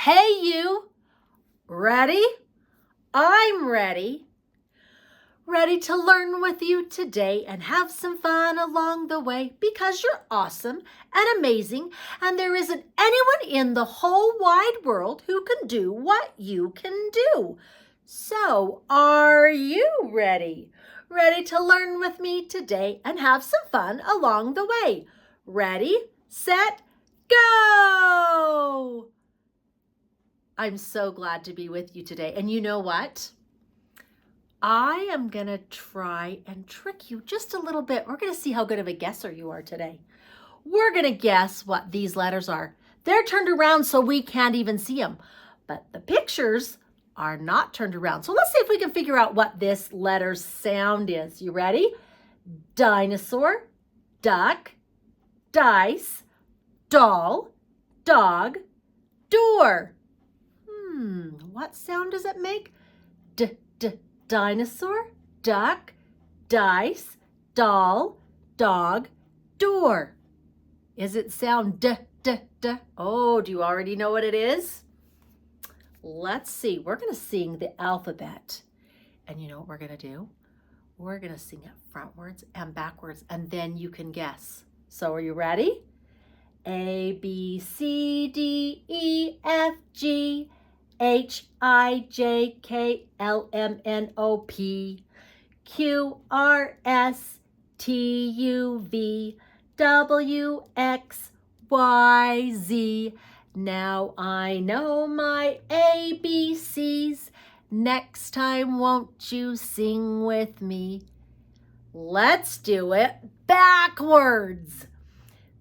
Hey you, ready? I'm ready. Ready to learn with you today and have some fun along the way because you're awesome and amazing and there isn't anyone in the whole wide world who can do what you can do. So, are you ready? Ready to learn with me today and have some fun along the way? Ready, set, go! I'm so glad to be with you today. And you know what? I am going to try and trick you just a little bit. We're going to see how good of a guesser you are today. We're going to guess what these letters are. They're turned around so we can't even see them. But the pictures are not turned around. So let's see if we can figure out what this letter's sound is. You ready? Dinosaur, duck, dice, doll, dog, door. What sound does it make? Dinosaur, duck, dice, doll, dog, door. Is it sound d? Oh, do you already know what it is? Let's see. We're going to sing the alphabet. And you know what we're going to do? We're going to sing it frontwards and backwards, and then you can guess. So are you ready? A, B, C, D, E, F, G, H, I, J, K, L, M, N, O, P, Q, R, S, T, U, V, W, X, Y, Z. Now I know my ABCs. Next time, won't you sing with me? Let's do it backwards.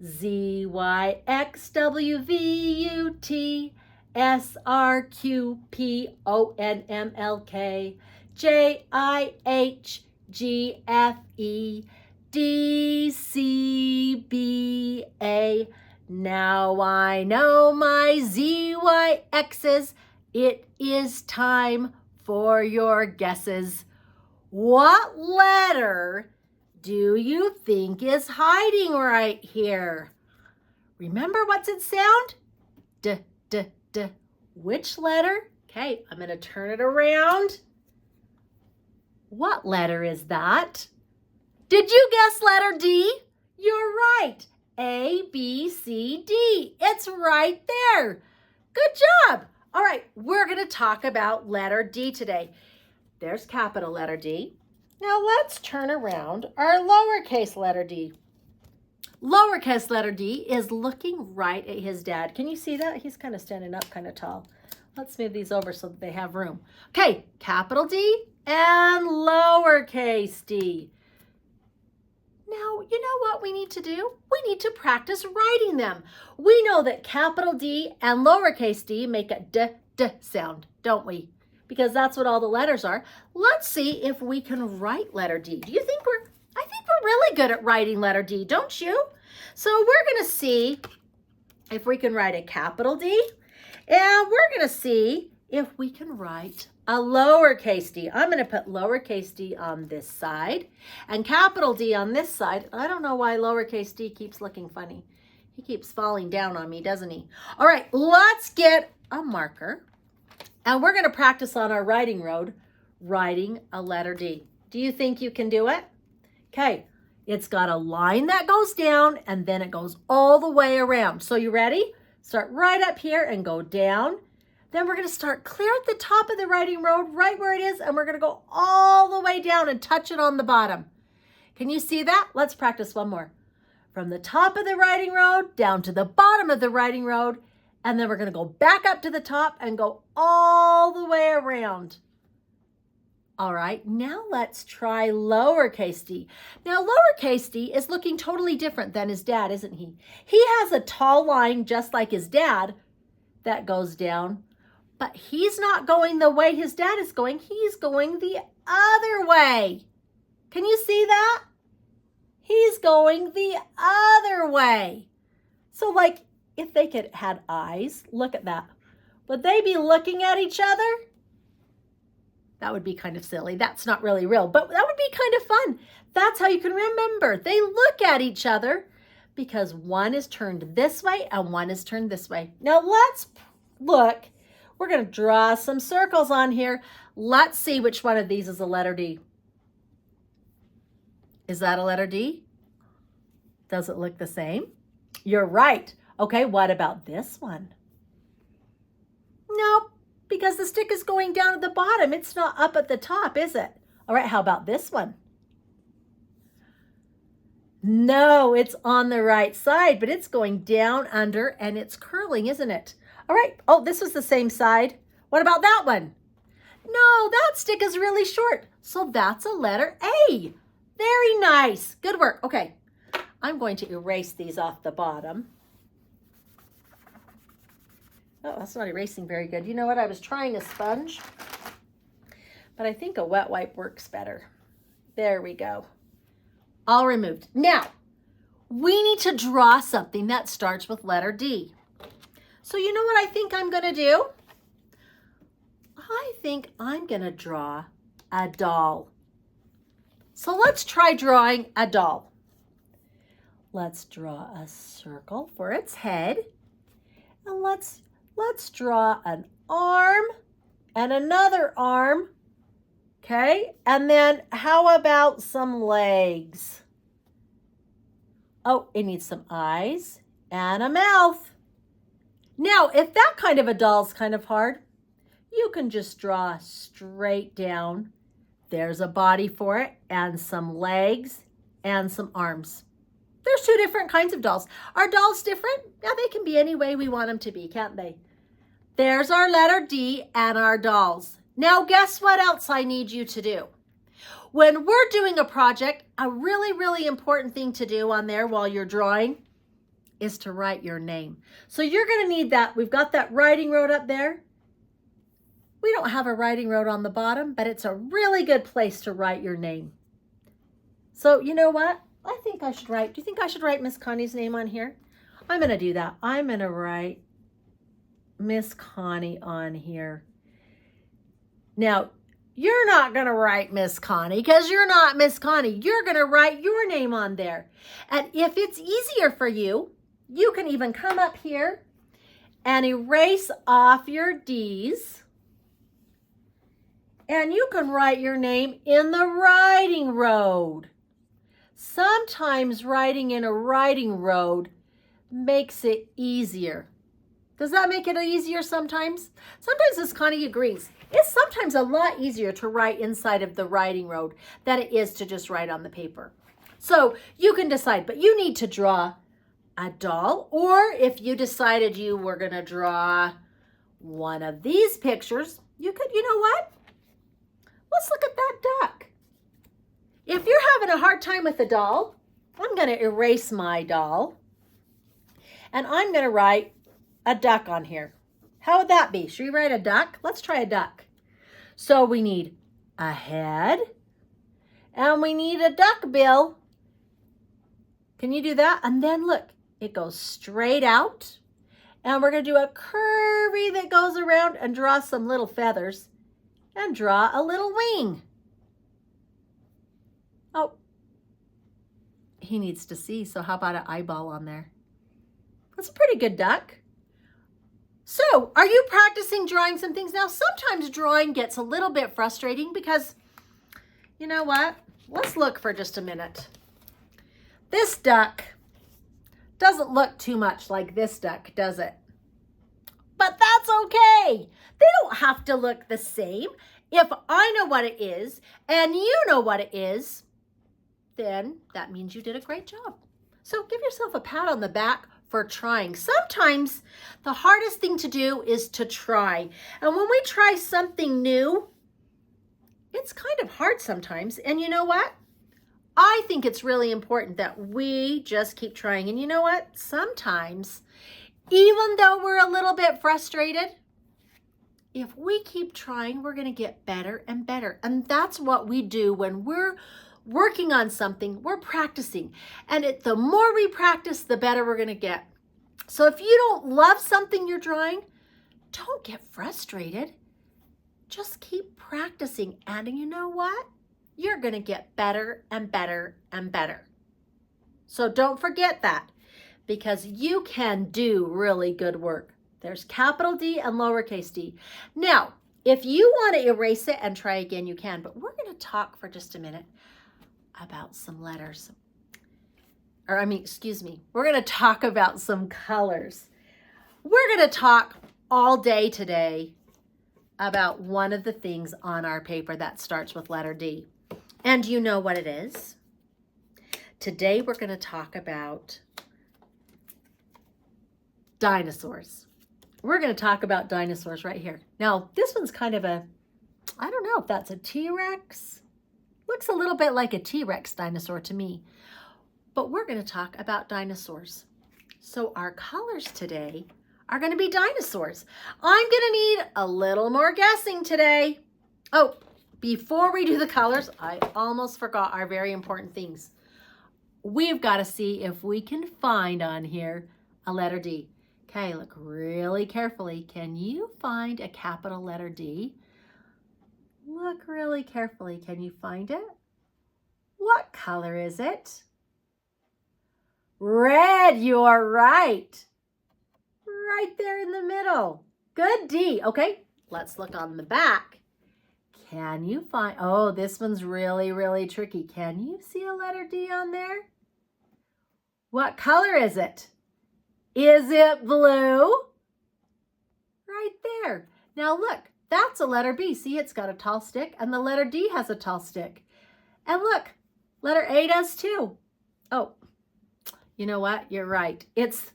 Z, Y, X, W, V, U, T, S, R, Q, P, O, N, M, L, K, J, I, H, G, F, E, D, C, B, A. Now I know my Z, Y, X's. It is time for your guesses. What letter do you think is hiding right here? Remember what's its sound? D. Which letter? Okay, I'm going to turn it around. What letter is that? Did you guess letter D? You're right. A, B, C, D. It's right there. Good job. All right, we're going to talk about letter D today. There's capital letter D. Now let's turn around our lowercase letter D. Lowercase letter D is looking right at his dad. Can you see that? He's kind of standing up kind of tall. Let's move these over so that they have room. Okay, capital D and lowercase d. Now, you know what we need to do? We need to practice writing them. We know that capital D and lowercase d make a d sound, don't we? Because that's what all the letters are. Let's see if we can write letter D. Do you think I think we're really good at writing letter D, don't you? So we're going to see if we can write a capital D, and we're going to see if we can write a lowercase d. I'm going to put lowercase d on this side and capital D on this side. I don't know why lowercase d keeps looking funny. He keeps falling down on me, doesn't he? All right, let's get a marker, and we're going to practice on our writing road writing a letter D. Do you think you can do it? Okay, it's got a line that goes down and then it goes all the way around. So you ready? Start right up here and go down. Then we're going to start clear at the top of the writing road, right where it is, and we're going to go all the way down and touch it on the bottom. Can you see that? Let's practice one more. From the top of the writing road down to the bottom of the writing road, and then we're going to go back up to the top and go all the way around. All right, now let's try lowercase d. Now, lowercase d is looking totally different than his dad, isn't he? He has a tall line just like his dad that goes down, but he's not going the way his dad is going. He's going the other way. Can you see that? He's going the other way. So like if they could had eyes, look at that. Would they be looking at each other? That would be kind of silly. That's not really real, but that would be kind of fun. That's how you can remember. They look at each other because one is turned this way and one is turned this way. Now let's look We're going to draw some circles on here. Let's see which one of these is a letter D. Is that a letter D? Does it look the same? You're right. Okay, what about this one? Nope, because the stick is going down at the bottom. It's not up at the top, is it? All right, how about this one? No, it's on the right side, but it's going down under and it's curling, isn't it? All right. Oh, this was the same side. What about that one? No, that stick is really short. So that's a letter A. Very nice. Good work. Okay. I'm going to erase these off the bottom. Oh, that's not erasing very good. You know what? I was trying a sponge, but I think a wet wipe works better. There we go. All removed. Now, we need to draw something that starts with letter D. So you know what I think I'm going to do? I think I'm going to draw a doll. So let's try drawing a doll. Let's draw a circle for its head. And let's draw an arm and another arm. Okay, and then how about some legs? Oh, it needs some eyes and a mouth. Now, if that kind of a doll's kind of hard, you can just draw straight down. There's a body for it and some legs and some arms. There's two different kinds of dolls. Are dolls different? Yeah, they can be any way we want them to be, can't they? There's our letter D and our dolls. Now, guess what else I need you to do? When we're doing a project, a really, really important thing to do on there while you're drawing is to write your name. So you're going to need that. We've got that writing road up there. We don't have a writing road on the bottom, but it's a really good place to write your name. So you know what? I think I should write. Do you think I should write Miss Connie's name on here? I'm going to do that. I'm going to write Miss Connie on here. Now, you're not going to write Miss Connie because you're not Miss Connie. You're going to write your name on there. And if it's easier for you, you can even come up here and erase off your D's. And you can write your name in the writing road. Sometimes writing in a writing road makes it easier. Does that make it easier sometimes? Sometimes Miss Connie agrees. It's sometimes a lot easier to write inside of the writing road than it is to just write on the paper. So you can decide, but you need to draw a doll, or if you decided you were going to draw one of these pictures, you could, you know what? Let's look at that duck. If you're having a hard time with the doll, I'm going to erase my doll, and I'm going to write a duck on here. How would that be? Should we write a duck? Let's try a duck. So we need a head and we need a duck bill. Can you do that? And then look, it goes straight out. And we're going to do a curvy that goes around and draw some little feathers and draw a little wing. Oh, he needs to see. So how about an eyeball on there? That's a pretty good duck. So, are you practicing drawing some things now? Sometimes drawing gets a little bit frustrating because, you know what? Let's look for just a minute. This duck doesn't look too much like this duck, does it? But that's okay. They don't have to look the same. If I know what it is and you know what it is, then that means you did a great job. So give yourself a pat on the back for trying. Sometimes the hardest thing to do is to try. And when we try something new, it's kind of hard sometimes. And you know what? I think it's really important that we just keep trying. And you know what? Sometimes, even though we're a little bit frustrated, if we keep trying, we're going to get better and better. And that's what we do when we're working on something, we're practicing. And the more we practice, the better we're going to get. So if you don't love something you're drawing, don't get frustrated. Just keep practicing. And you know what? You're going to get better and better and better. So don't forget that, because you can do really good work. There's capital D and lowercase d. Now, if you want to erase it and try again, you can, but we're going to talk for just a minute about some letters. We're going to talk about some colors. We're going to talk all day today about one of the things on our paper that starts with letter D. And you know what it is? Today we're going to talk about dinosaurs. We're going to talk about dinosaurs right here. Now, this one's kind of I don't know if that's a T-Rex. Looks a little bit like a T-Rex dinosaur to me. But we're going to talk about dinosaurs. So our colors today are going to be dinosaurs. I'm going to need a little more guessing today. Oh, before we do the colors, I almost forgot our very important things. We've got to see if we can find on here a letter D. Okay, look really carefully. Can you find a capital letter D? Look really carefully. Can you find it? What color is it? Red, you're right. Right there in the middle. Good D. Okay, let's look on the back. Can you find, oh, this one's really, really tricky. Can you see a letter D on there? What color is it? Is it blue? Right there. Now look, that's a letter B. See, it's got a tall stick, and the letter D has a tall stick. And look, letter A does too. Oh, you know what? You're right. It's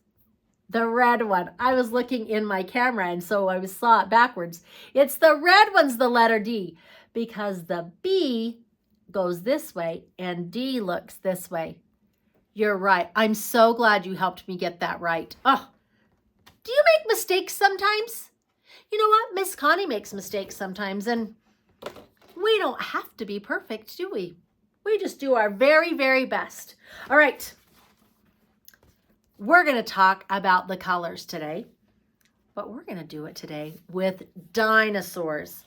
the red one. I was looking in my camera, and so I saw it backwards. It's the red one's the letter D, because the B goes this way and D looks this way. You're right. I'm so glad you helped me get that right. Oh, do you make mistakes sometimes? You know what? Miss Connie makes mistakes sometimes, and we don't have to be perfect, do we? We just do our very, very best. All right. We're going to talk about the colors today, but we're going to do it today with dinosaurs.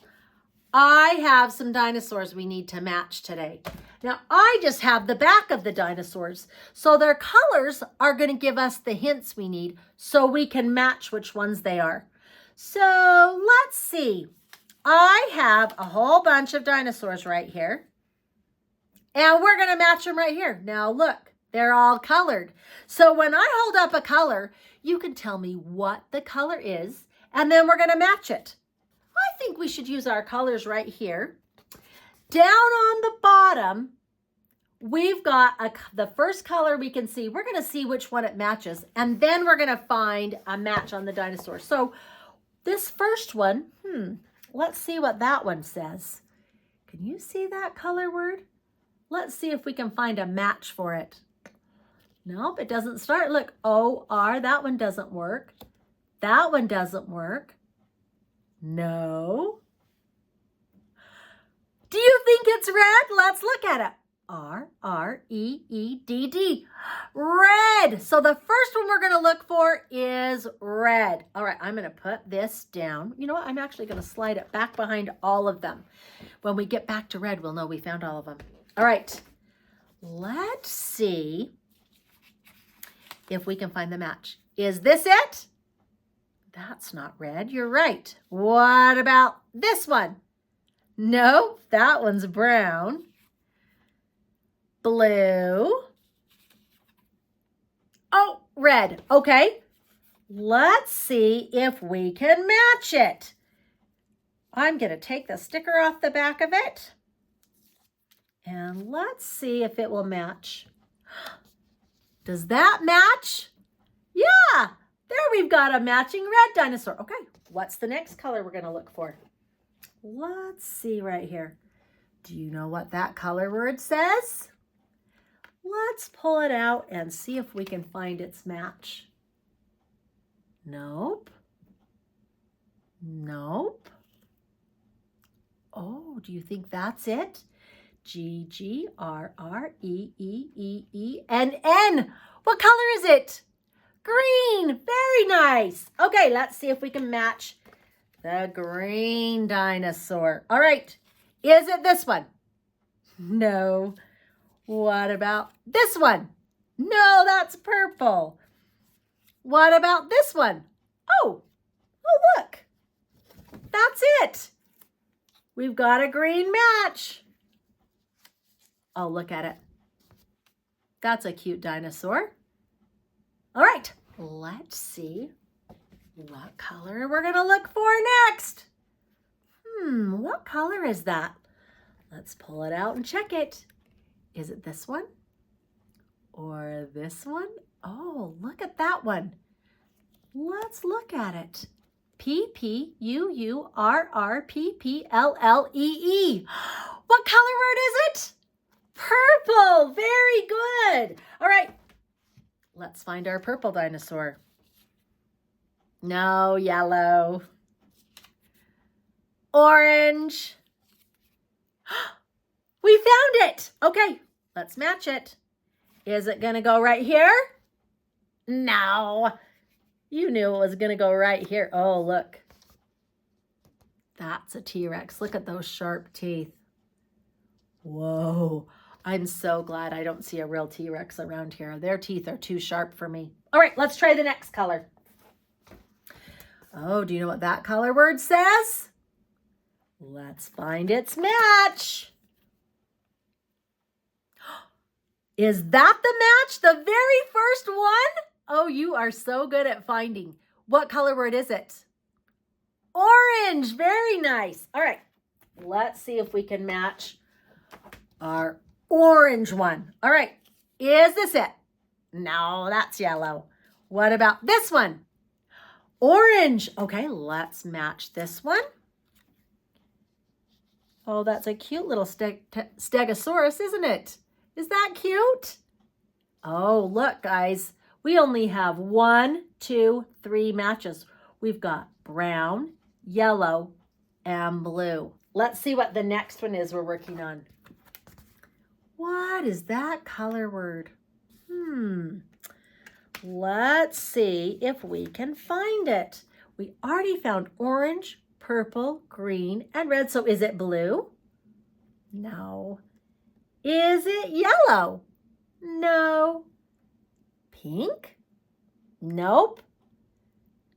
I have some dinosaurs we need to match today. Now, I just have the back of the dinosaurs, so their colors are going to give us the hints we need so we can match which ones they are. So let's see. I have a whole bunch of dinosaurs right here, and we're going to match them right here. Now, look, they're all colored. So when I hold up a color, you can tell me what the color is, and then we're going to match it. I think we should use our colors right here. Down on the bottom, we've got the first color we can see. We're going to see which one it matches, and then we're going to find a match on the dinosaur. So this first one, let's see what that one says. Can you see that color word? Let's see if we can find a match for it. Nope, it doesn't start. Look, O-R, that one doesn't work. That one doesn't work. No. Do you think it's red? Let's look at it. R-R-E-E-D-D. Red. So the first one we're going to look for is red. All right, I'm going to put this down. You know what? I'm actually going to slide it back behind all of them. When we get back to red, we'll know we found all of them. All right. Let's see if we can find the match. Is this it? That's not red. You're right. What about this one? Nope, that one's brown. Blue. Oh, red. Okay. Let's see if we can match it. I'm going to take the sticker off the back of it. And let's see if it will match. Does that match? Yeah. There we've got a matching red dinosaur. Okay, what's the next color we're going to look for? Let's see right here. Do you know what that color word says? Let's pull it out and see if we can find its match. Nope. Nope. Oh, do you think that's it? G-G-R-R-E-E-E-E-N-N. What color is it? Green. Very nice. Okay, let's see if we can match the green dinosaur. All right. Is it this one? No. What about this one? No, that's purple. What about this one? Oh, Oh, look. That's it. We've got a green match. Oh, look at it. That's a cute dinosaur. All right, let's see what color we're going to look for next. What color is that? Let's pull it out and check it. Is it this one or this one? Oh, look at that one. Let's look at it. P-P-U-U-R-R-P-P-L-L-E-E. What color word is it? Purple. Very good. All right. Let's find our purple dinosaur. No, yellow. Orange. We found it. Okay, let's match it. Is it going to go right here? No. You knew it was going to go right here. Oh, look. That's a T-Rex. Look at those sharp teeth. Whoa. I'm so glad I don't see a real T-Rex around here. Their teeth are too sharp for me. All right, let's try the next color. Oh, do you know what that color word says? Let's find its match. Is that the match? The very first one? Oh, you are so good at finding. What color word is it? Orange. Very nice. All right, let's see if we can match our orange one. All right, is this it? No, that's yellow. What about this one? Orange. Okay, let's match this one. Oh, that's a cute little stegosaurus, isn't it? Is that cute? Oh, look, guys. We only have 1, 2, 3 matches. We've got brown, yellow, and blue. Let's see what the next one is we're working on. What is that color word? Let's see if we can find it. We already found orange, purple, green, and red. So is it blue? No. Is it yellow? No. Pink? Nope.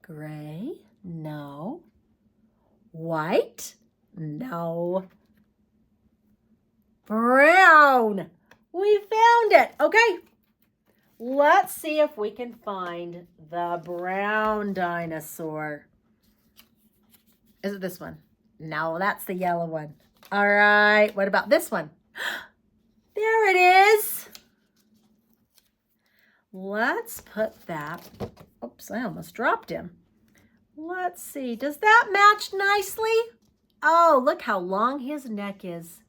Gray? No. White? No. Brown. We found it. Okay. Let's see if we can find the brown dinosaur. Is it this one? No, that's the yellow one. All right. What about this one? There it is. Let's put that. Oops, I almost dropped him. Let's see. Does that match nicely? Oh, look how long his neck is.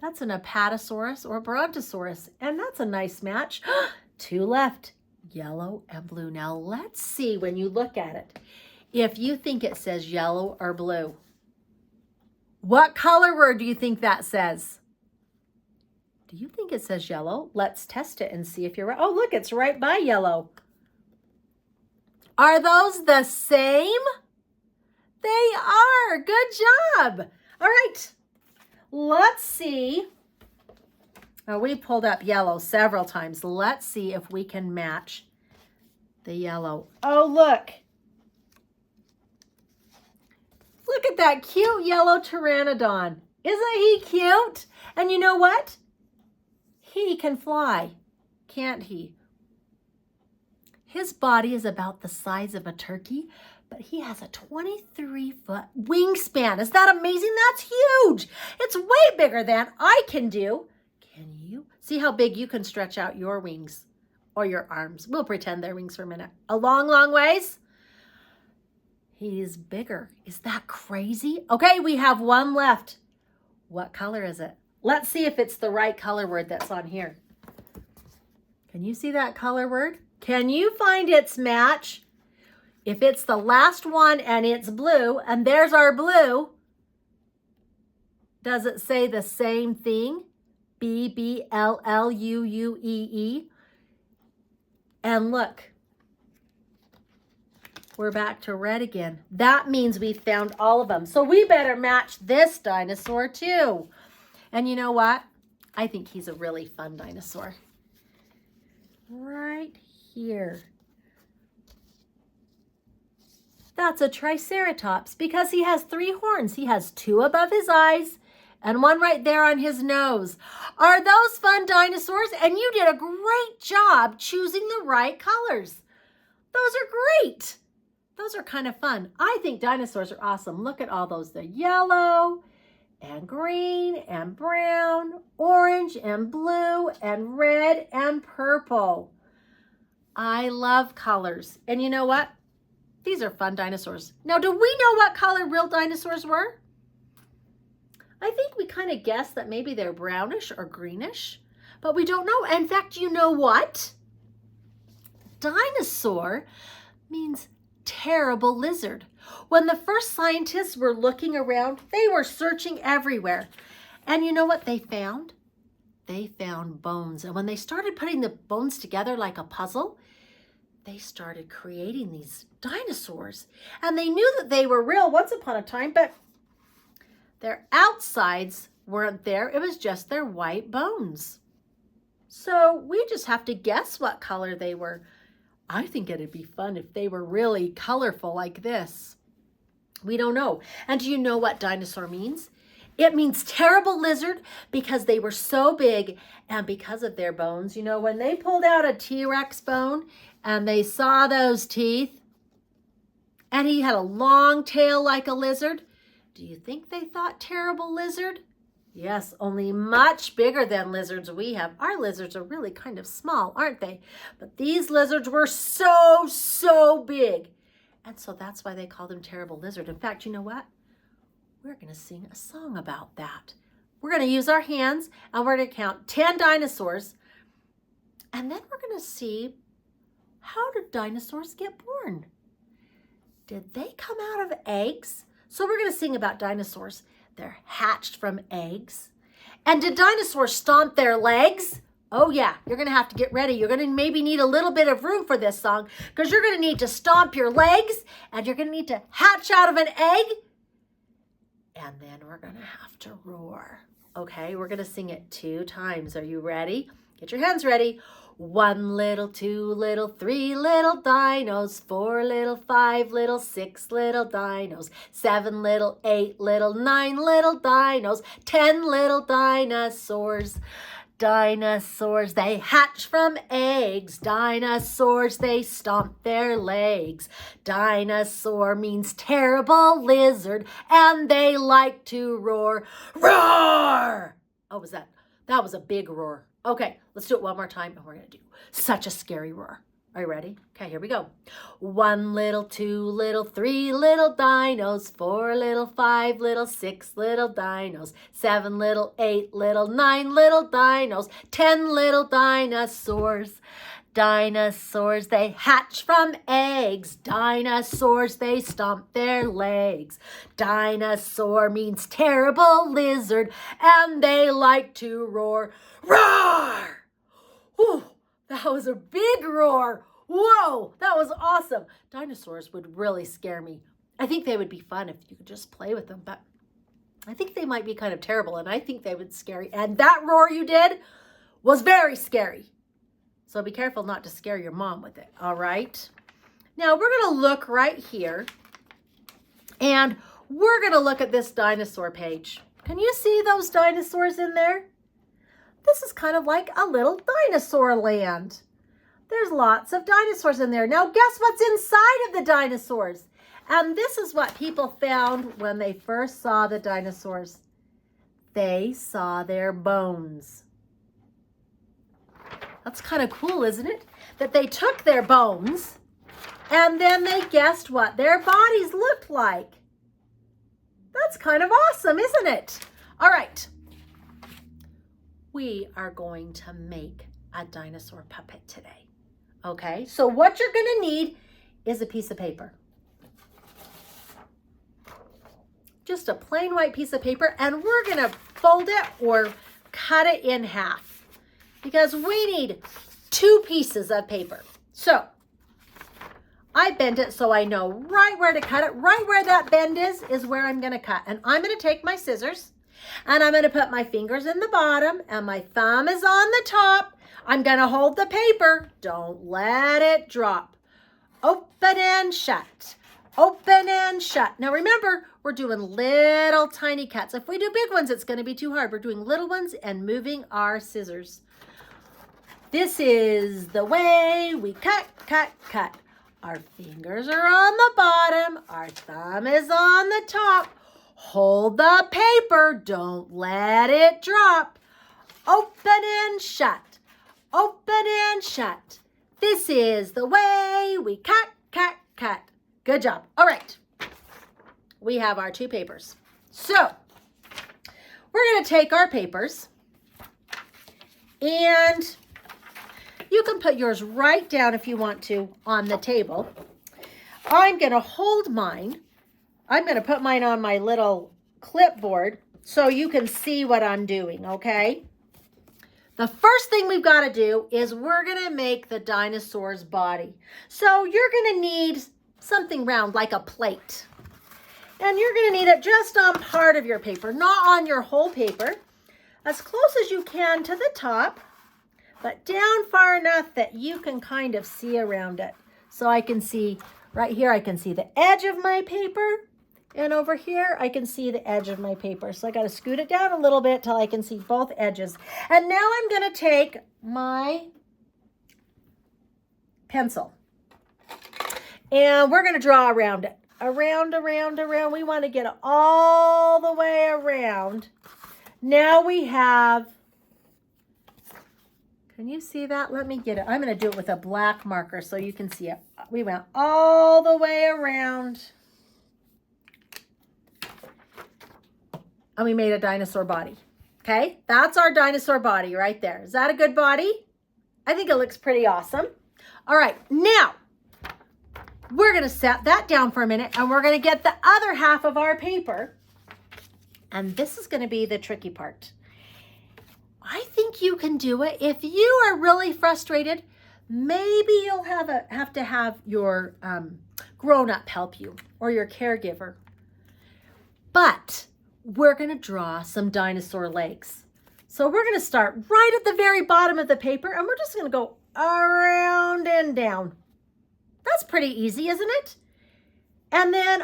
That's an Apatosaurus or Brontosaurus, and that's a nice match. 2 left, yellow and blue. Now let's see when you look at it, if you think it says yellow or blue. What color word do you think that says? Do you think it says yellow? Let's test it and see if you're right. Oh, look, it's right by yellow. Are those the same? They are. Good job. All right. Let's see. Oh, we pulled up yellow several times. Let's see if we can match the yellow. Oh, look. Look at that cute yellow pteranodon. Isn't he cute? And you know what? He can fly, can't he? His body is about the size of a turkey, but he has a 23-foot wingspan. Is that amazing? That's huge. It's way bigger than I can do. Can you? See how big you can stretch out your wings or your arms. We'll pretend they're wings for a minute. A long, long ways. He's bigger. Is that crazy? Okay, we have 1 left. What color is it? Let's see if it's the right color word that's on here. Can you see that color word? Can you find its match? If it's the last one and it's blue, and there's our blue, does it say the same thing? B-B-L-L-U-U-E-E. And look, we're back to red again. That means we found all of them. So we better match this dinosaur too. And you know what? I think he's a really fun dinosaur. Right here. That's a triceratops because he has 3 horns. He has 2 above his eyes and 1 right there on his nose. Are those fun, dinosaurs? And you did a great job choosing the right colors. Those are great. Those are kind of fun. I think dinosaurs are awesome. Look at all those. They're yellow and green and brown, orange and blue and red and purple. I love colors. And you know what? These are fun dinosaurs. Now, do we know what color real dinosaurs were? I think we kind of guessed that maybe they're brownish or greenish, but we don't know. In fact, you know what? Dinosaur means terrible lizard. When the first scientists were looking around, they were searching everywhere. And you know what they found? They found bones. And when they started putting the bones together like a puzzle, they started creating these dinosaurs. And they knew that they were real once upon a time, but their outsides weren't there. It was just their white bones. So we just have to guess what color they were. I think it'd be fun if they were really colorful like this. We don't know. And do you know what dinosaur means? It means terrible lizard because they were so big and because of their bones. You know, when they pulled out a T-Rex bone and they saw those teeth and he had a long tail like a lizard, do you think they thought terrible lizard? Yes, only much bigger than lizards we have. Our lizards are really kind of small, aren't they? But these lizards were so big. And so that's why they call them terrible lizard. In fact, you know what? We're going to sing a song about that. We're going to use our hands and we're going to count 10 dinosaurs. And then we're going to see, how did dinosaurs get born? Did they come out of eggs? So we're going to sing about dinosaurs. They're hatched from eggs. And did dinosaurs stomp their legs? Oh yeah, you're going to have to get ready. You're going to maybe need a little bit of room for this song because you're going to need to stomp your legs and you're going to need to hatch out of an egg. And then we're going to have to roar. Okay, we're going to sing it 2 times. Are you ready? Get your hands ready. 1 little, 2 little, 3 little dinos, 4 little, 5 little, 6 little dinos, 7 little, 8 little, 9 little dinos, 10 little dinosaurs. Dinosaurs, they hatch from eggs. Dinosaurs, they stomp their legs. Dinosaur means terrible lizard, and they like to roar. Roar! Oh, that was a big roar. Okay, let's do it one more time, and we're going to do such a scary roar. Are you ready? Okay, here we go. 1 little, 2 little, 3 little dinos, 4 little, 5 little, 6 little dinos, 7 little, 8 little, 9 little dinos, 10 little dinosaurs. Dinosaurs, they hatch from eggs. Dinosaurs, they stomp their legs. Dinosaur means terrible lizard, and they like to roar. Roar! Whew, that was a big roar. Whoa, that was awesome. Dinosaurs would really scare me. I think they would be fun if you could just play with them, but I think they might be kind of terrible, and I think they would scare you. And that roar you did was very scary. So be careful not to scare your mom with it, all right? Now we're going to look right here, and we're going to look at this dinosaur page. Can you see those dinosaurs in there? This is kind of like a little dinosaur land. There's lots of dinosaurs in there. Now guess what's inside of the dinosaurs? And this is what people found when they first saw the dinosaurs. They saw their bones. That's kind of cool, isn't it? That they took their bones and then they guessed what their bodies looked like. That's kind of awesome, isn't it? All right. We are going to make a dinosaur puppet today. Okay, so what you're going to need is a piece of paper. Just a plain white piece of paper, and we're going to fold it or cut it in half because we need 2 pieces of paper. So I bent it so I know right where to cut it. Right where that bend is where I'm going to cut. And I'm going to take my scissors and I'm going to put my fingers in the bottom and my thumb is on the top. I'm going to hold the paper. Don't let it drop. Open and shut. open and shut. Now remember, we're doing little tiny cuts. If we do big ones, it's going to be too hard. We're doing little ones and moving our scissors. This is the way we cut, cut, cut. Our fingers are on the bottom. Our thumb is on the top. Hold the paper. Don't let it drop. Open and shut. Open and shut. This is the way we cut, cut, cut. Good job. All right. We have our two papers. So we're going to take our papers and you can put yours right down if you want to on the table. I'm going to hold mine. I'm going to put mine on my little clipboard so you can see what I'm doing, okay? The first thing we've got to do is we're going to make the dinosaur's body. So you're going to need something round like a plate. And you're going to need it just on part of your paper, not on your whole paper. As close as you can to the top, but down far enough that you can kind of see around it. So I can see right here, I can see the edge of my paper. And over here, I can see the edge of my paper. So I got to scoot it down a little bit till I can see both edges. And now I'm going to take my pencil. And we're going to draw around it. Around, around, around. We want to get it all the way around. Now we have, can you see that? Let me get it. I'm going to do it with a black marker so you can see it. We went all the way around. And we made a dinosaur body. Okay, that's our dinosaur body right there. Is that a good body? I think it looks pretty awesome. All right, now we're going to set that down for a minute and we're going to get the other half of our paper. And this is going to be the tricky part. I think you can do it. If you are really frustrated, maybe you'll have to have your grown-up help you or your caregiver. But we're going to draw some dinosaur legs. So we're going to start right at the very bottom of the paper and we're just going to go around and down. That's pretty easy, isn't it? And then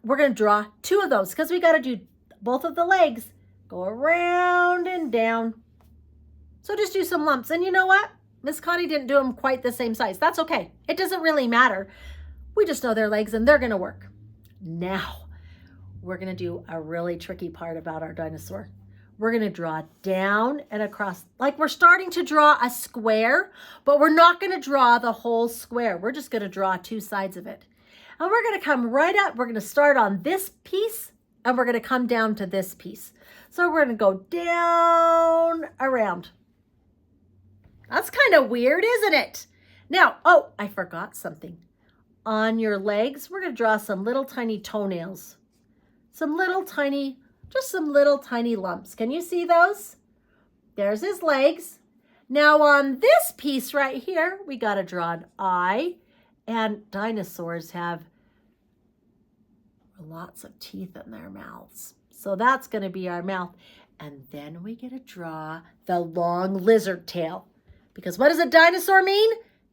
we're going to draw two of those because we got to do both of the legs. Go around and down. So just do some lumps. And you know what? Miss Connie didn't do them quite the same size. That's okay. It doesn't really matter. We just know their legs and they're going to work. Now, we're going to do a really tricky part about our dinosaur. We're going to draw down and across, like we're starting to draw a square, but we're not going to draw the whole square. We're just going to draw two sides of it. And we're going to come right up. We're going to start on this piece and we're going to come down to this piece. So we're going to go down around. That's kind of weird, isn't it? Now, oh, I forgot something. On your legs, we're going to draw some little tiny toenails. Some little tiny lumps. Can you see those? There's his legs. Now on this piece right here, we got to draw an eye. And dinosaurs have lots of teeth in their mouths. So that's going to be our mouth. And then we get to draw the long lizard tail. Because what does a dinosaur mean?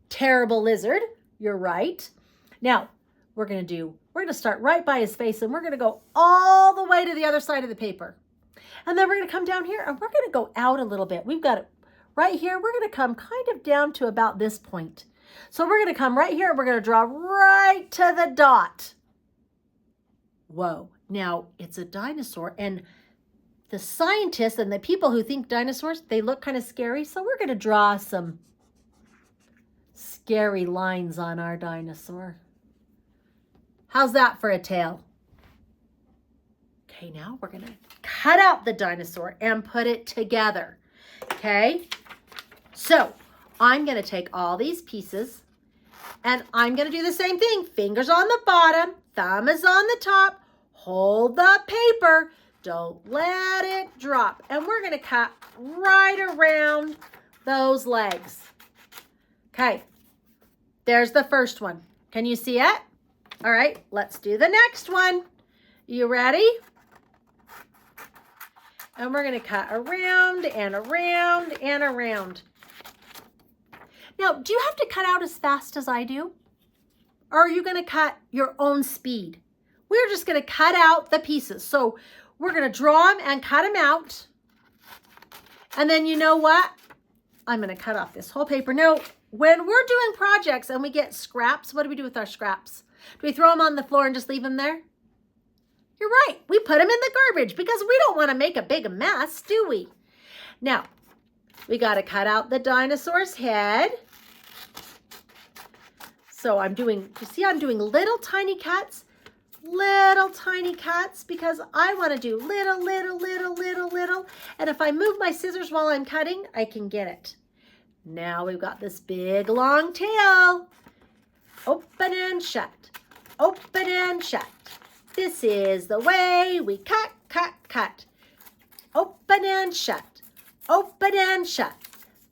Terrible lizard. You're right. Now, we're going to start right by his face and we're going to go all the way to the other side of the paper. And then we're going to come down here and we're going to go out a little bit. We've got it right here. We're going to come kind of down to about this point. So we're going to come right here and we're going to draw right to the dot. Whoa. Now, it's a dinosaur and the scientists and the people who think dinosaurs, they look kind of scary. So we're going to draw some scary lines on our dinosaur. How's that for a tail? Okay, now we're going to cut out the dinosaur and put it together. Okay, so I'm going to take all these pieces and I'm going to do the same thing. Fingers on the bottom, thumb is on the top. Hold the paper. Don't let it drop. And we're going to cut right around those legs. Okay, there's the first one. Can you see it? All right, let's do the next one. You ready? And we're going to cut around and around and around. Now, do you have to cut out as fast as I do? or are you going to cut your own speed? We're just going to cut out the pieces. So we're going to draw them and cut them out. And then you know what? I'm going to cut off this whole paper. No, when we're doing projects and we get scraps, what do we do with our scraps? Do we throw them on the floor and just leave them there? You're right. We put them in the garbage because we don't want to make a big mess, do we? Now, we got to cut out the dinosaur's head. So I'm doing, you see, I'm doing little tiny cuts because I want to do little. And if I move my scissors while I'm cutting, I can get it. Now we've got this big long tail. Open and shut. Open and shut. This is the way we cut. Open and shut. Open and shut.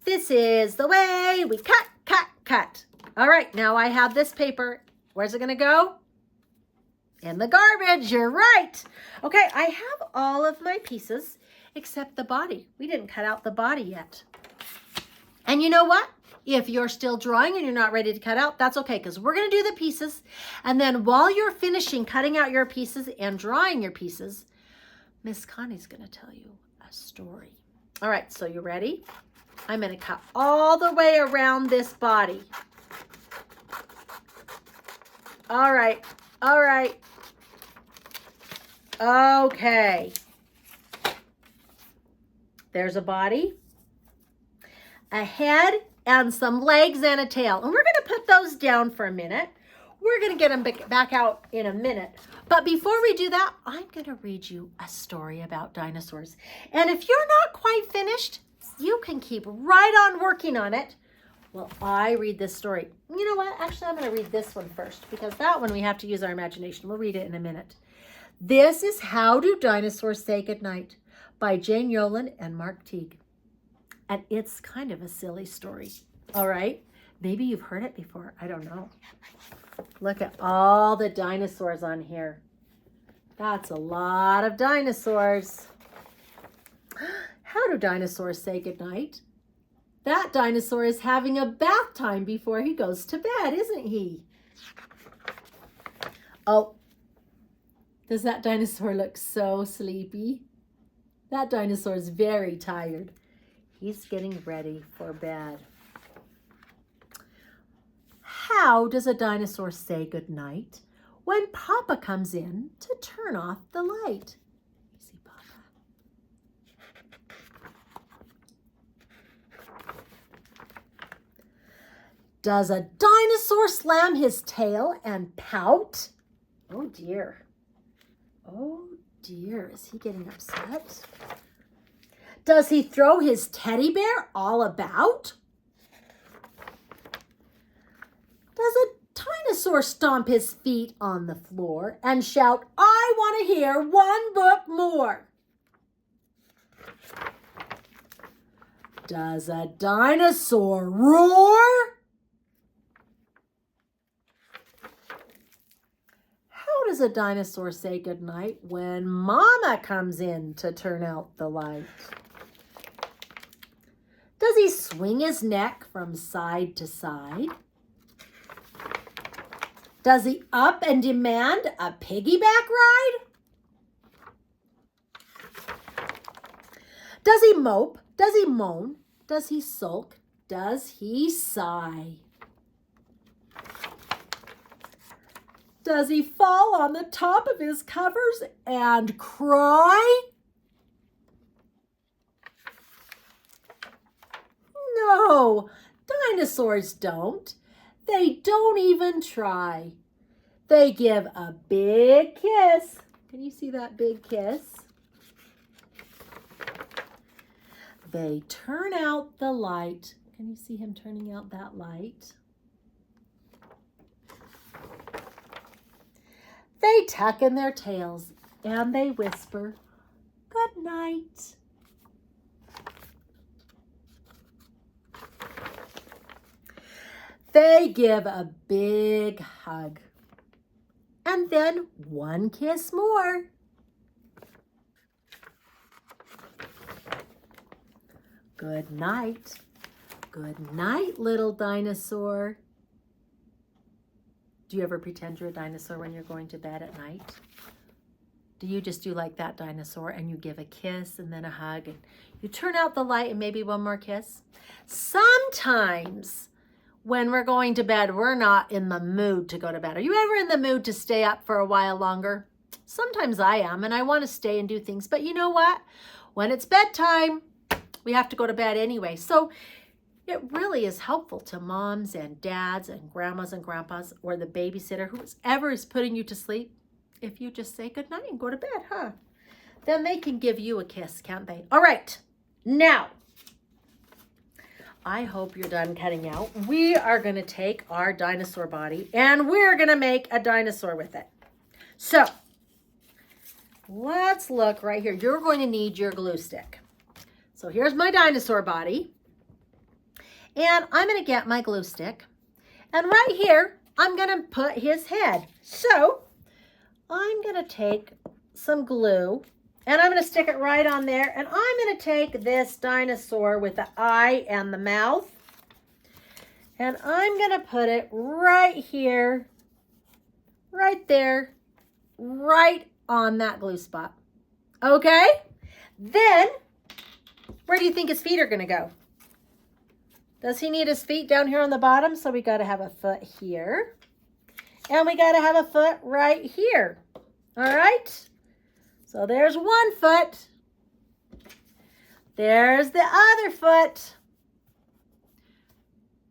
This is the way we cut. All right, now I have this paper. Where's it going to go? In the garbage. You're right. Okay, I have all of my pieces except the body. We didn't cut out the body yet. And you know what? If you're still drawing and you're not ready to cut out, that's okay, because we're going to do the pieces. And then while you're finishing cutting out your pieces and drawing your pieces, Miss Connie's going to tell you a story. All right, so you ready? I'm going to cut all the way around this body. All right. Okay. There's a body, a head, and some legs and a tail. And we're going to put those down for a minute. We're going to get them back out in a minute. But before we do that, I'm going to read you a story about dinosaurs. And if you're not quite finished, you can keep right on working on it while I read this story. You know what? Actually, I'm going to read this one first because that one we have to use our imagination. We'll read it in a minute. This is How Do Dinosaurs Say Goodnight by Jane Yolen and Mark Teague. And it's kind of a silly story. All right? Maybe you've heard it before. I don't know. Look at all the dinosaurs on here. That's a lot of dinosaurs. How do dinosaurs say goodnight? That dinosaur is having a bath time before he goes to bed, isn't he? Oh, does that dinosaur look so sleepy? That dinosaur is very tired. He's getting ready for bed. How does a dinosaur say goodnight when Papa comes in to turn off the light? You see Papa? Does a dinosaur slam his tail and pout? Oh dear. Oh dear, is he getting upset? Does he throw his teddy bear all about? Does a dinosaur stomp his feet on the floor and shout, "I want to hear one book more"? Does a dinosaur roar? How does a dinosaur say goodnight when Mama comes in to turn out the light? Does he swing his neck from side to side? Does he up and demand a piggyback ride? Does he mope? Does he moan? Does he sulk? Does he sigh? Does he fall on the top of his covers and cry? No, dinosaurs don't. They don't even try. They give a big kiss. Can you see that big kiss? They turn out the light. Can you see him turning out that light? They tuck in their tails and they whisper, "Good night." They give a big hug. And then one kiss more. Good night. Good night, little dinosaur. Do you ever pretend you're a dinosaur when you're going to bed at night? Do you just do like that dinosaur and you give a kiss and then a hug and you turn out the light and maybe one more kiss? Sometimes when we're going to bed, we're not in the mood to go to bed. Are you ever in the mood to stay up for a while longer? Sometimes I am, and I want to stay and do things. But you know what? When it's bedtime, we have to go to bed anyway. So it really is helpful to moms and dads and grandmas and grandpas or the babysitter, whoever is putting you to sleep, if you just say goodnight and go to bed, huh? Then they can give you a kiss, can't they? All right, now, I hope you're done cutting out. We are going to take our dinosaur body and we're going to make a dinosaur with it. So let's look right here. You're going to need your glue stick. So here's my dinosaur body. And I'm going to get my glue stick. And right here, I'm going to put his head. So I'm going to take some glue and I'm going to stick it right on there. And I'm going to take this dinosaur with the eye and the mouth. And I'm going to put it right here, right there, right on that glue spot. Okay? Then, where do you think his feet are going to go? Does he need his feet down here on the bottom? So we got to have a foot here. And we got to have a foot right here. All right? So there's one foot. There's the other foot.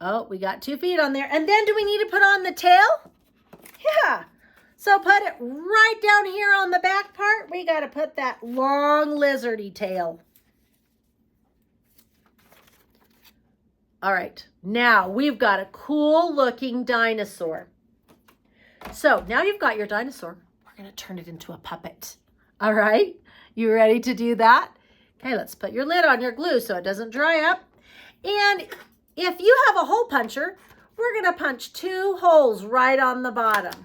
Oh, we got 2 feet on there. And then do we need to put on the tail? Yeah. So put it right down here on the back part. We got to put that long lizardy tail. All right. Now we've got a cool looking dinosaur. So now you've got your dinosaur. We're going to turn it into a puppet. All right, you ready to do that? Okay, let's put your lid on your glue so it doesn't dry up. And if you have a hole puncher, we're going to punch 2 holes right on the bottom.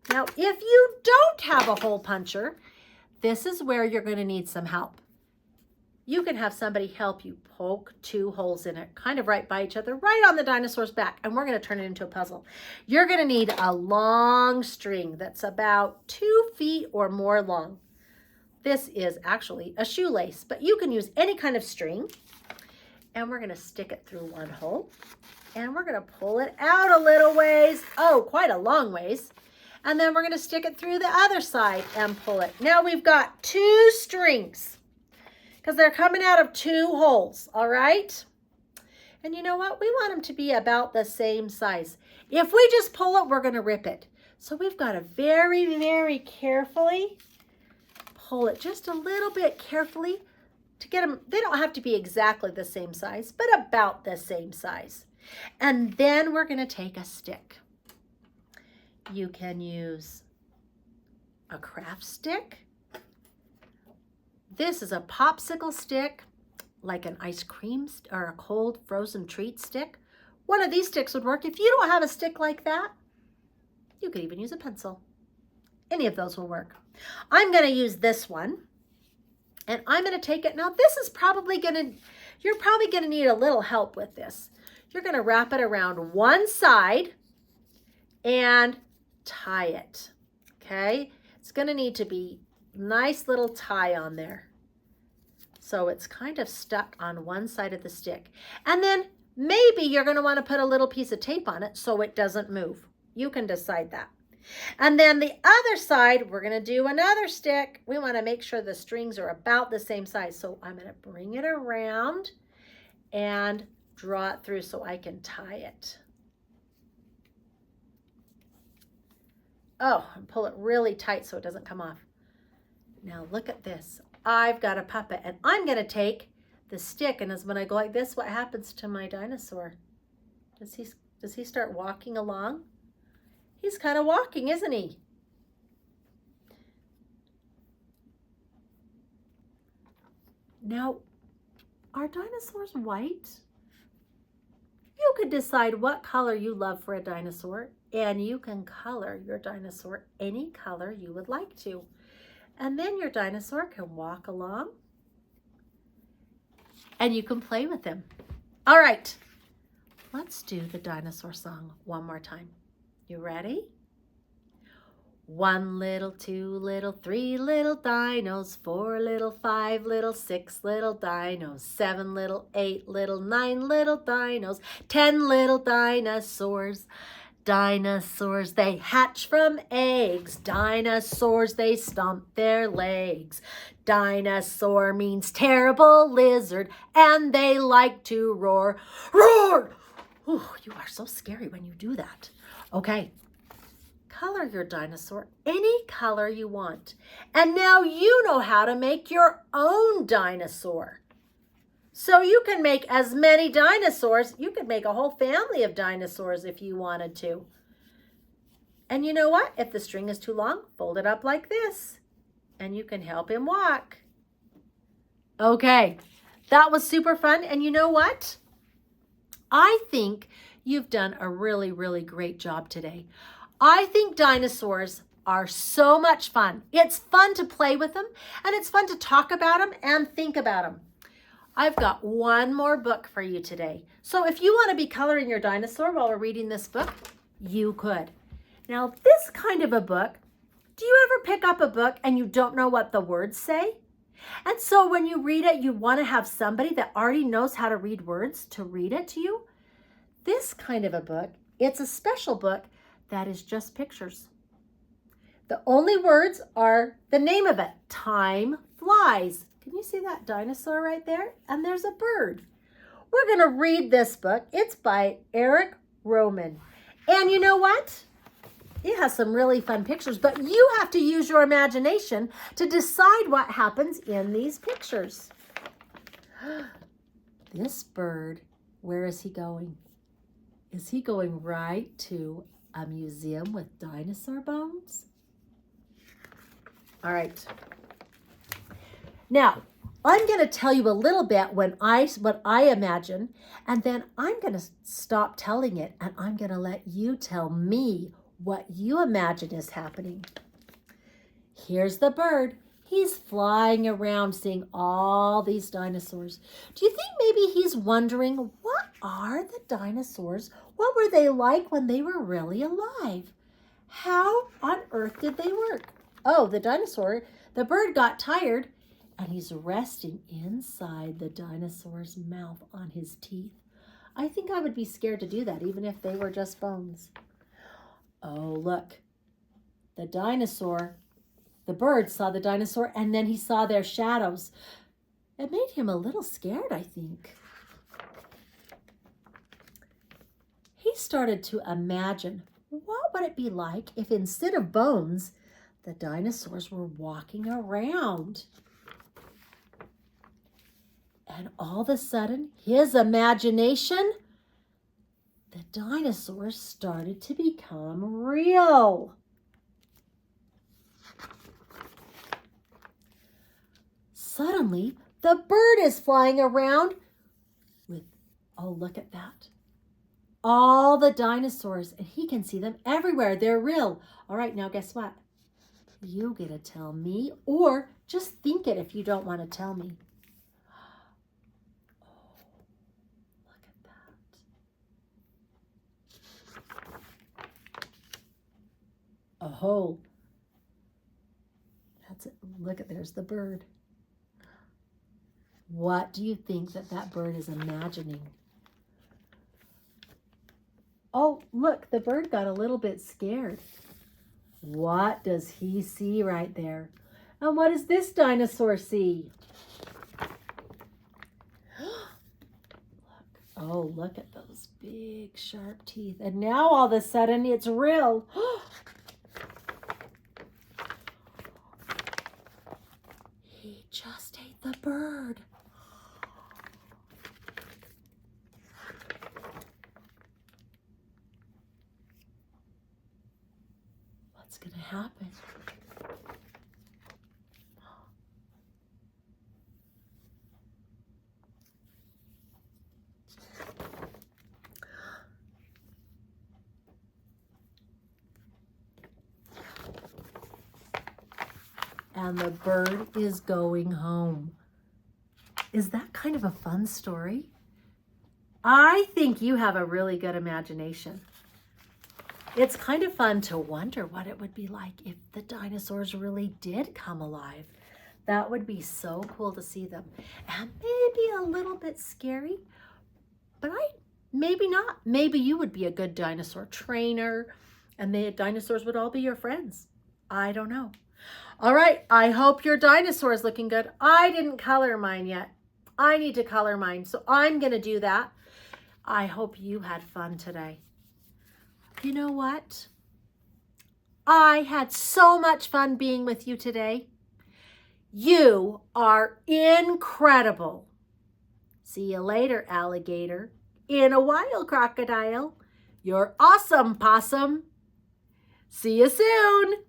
Now, if you don't have a hole puncher, this is where you're going to need some help. You can have somebody help you poke 2 holes in it, kind of right by each other, right on the dinosaur's back, and we're going to turn it into a puzzle. You're going to need a long string that's about 2 feet or more long. This is actually a shoelace, but you can use any kind of string, and we're going to stick it through one hole, and we're going to pull it out a little ways, oh, quite a long ways, and then we're going to stick it through the other side and pull it. Now we've got 2 strings, because they're coming out of 2 holes, all right? And you know what? We want them to be about the same size. If we just pull it, we're going to rip it. So we've got to very, very carefully pull it just a little bit carefully to get them. They don't have to be exactly the same size, but about the same size. And then we're going to take a stick. You can use a craft stick. This is a popsicle stick, like an ice cream or a cold frozen treat stick. One of these sticks would work. If you don't have a stick like that, you could even use a pencil. Any of those will work. I'm going to use this one, and I'm going to take it. Now, this is probably going to, you're probably going to need a little help with this. You're going to wrap it around one side and tie it, okay? It's going to need to be nice little tie on there. So it's kind of stuck on one side of the stick. And then maybe you're going to want to put a little piece of tape on it so it doesn't move. You can decide that. And then the other side, we're going to do another stick. We want to make sure the strings are about the same size. So I'm going to bring it around and draw it through so I can tie it. Oh, and pull it really tight so it doesn't come off. Now look at this. I've got a puppet, and I'm going to take the stick, and as when I go like this, what happens to my dinosaur? Does he start walking along? He's kind of walking, isn't he? Now, are dinosaurs white? You could decide what color you love for a dinosaur, and you can color your dinosaur any color you would like to. And then your dinosaur can walk along and you can play with him. All right, let's do the dinosaur song one more time. You ready? 1 little, 2 little, 3 little dinos, 4 little, 5 little, 6 little dinos, 7 little, 8 little, 9 little dinos, 10 little dinosaurs. Dinosaurs, they hatch from eggs. Dinosaurs, they stomp their legs. Dinosaur means terrible lizard, and they like to roar. Roar! Ooh, you are so scary when you do that. Okay, color your dinosaur any color you want. And now you know how to make your own dinosaur. So you can make as many dinosaurs. You could make a whole family of dinosaurs if you wanted to. And you know what? If the string is too long, fold it up like this. And you can help him walk. Okay, that was super fun. And you know what? I think you've done a really, really great job today. I think dinosaurs are so much fun. It's fun to play with them, and it's fun to talk about them and think about them. I've got one more book for you today. So if you want to be coloring your dinosaur while we're reading this book, you could. Now, this kind of a book, do you ever pick up a book and you don't know what the words say? And so when you read it, you want to have somebody that already knows how to read words to read it to you? This kind of a book, it's a special book that is just pictures. The only words are the name of it, Time Flies. Can you see that dinosaur right there? And there's a bird. We're going to read this book. It's by Eric Roman. And you know what? It has some really fun pictures, but you have to use your imagination to decide what happens in these pictures. This bird, where is he going? Is he going right to a museum with dinosaur bones? All right. Now, I'm going to tell you a little bit what I imagine, and then I'm going to stop telling it, and I'm going to let you tell me what you imagine is happening. Here's the bird. He's flying around seeing all these dinosaurs. Do you think maybe he's wondering, what are the dinosaurs? What were they like when they were really alive? How on earth did they work? Oh, the bird got tired, and he's resting inside the dinosaur's mouth on his teeth. I think I would be scared to do that, even if they were just bones. Oh, look. The bird saw the dinosaur, and then he saw their shadows. It made him a little scared, I think. He started to imagine, what would it be like if instead of bones, the dinosaurs were walking around? And all of a sudden, his imagination, the dinosaurs started to become real. Suddenly, the bird is flying around with, oh, look at that. All the dinosaurs, and he can see them everywhere. They're real. All right, now guess what? You get to tell me, or just think it if you don't want to tell me. Oh, that's it. Look at, there's the bird. What do you think that bird is imagining? Oh, look, the bird got a little bit scared. What does he see right there? And what does this dinosaur see? Oh, look at those big sharp teeth. And now all of a sudden it's real. He just ate the bird. What's going to happen? And the bird is going home. Is that kind of a fun story? I think you have a really good imagination. It's kind of fun to wonder what it would be like if the dinosaurs really did come alive. That would be so cool to see them. And maybe a little bit scary, but maybe not. Maybe you would be a good dinosaur trainer and the dinosaurs would all be your friends. I don't know. All right, I hope your dinosaur is looking good. I didn't color mine yet. I need to color mine, so I'm gonna do that. I hope you had fun today. You know what? I had so much fun being with you today. You are incredible. See you later, alligator. In a while, crocodile. You're awesome, possum. See you soon.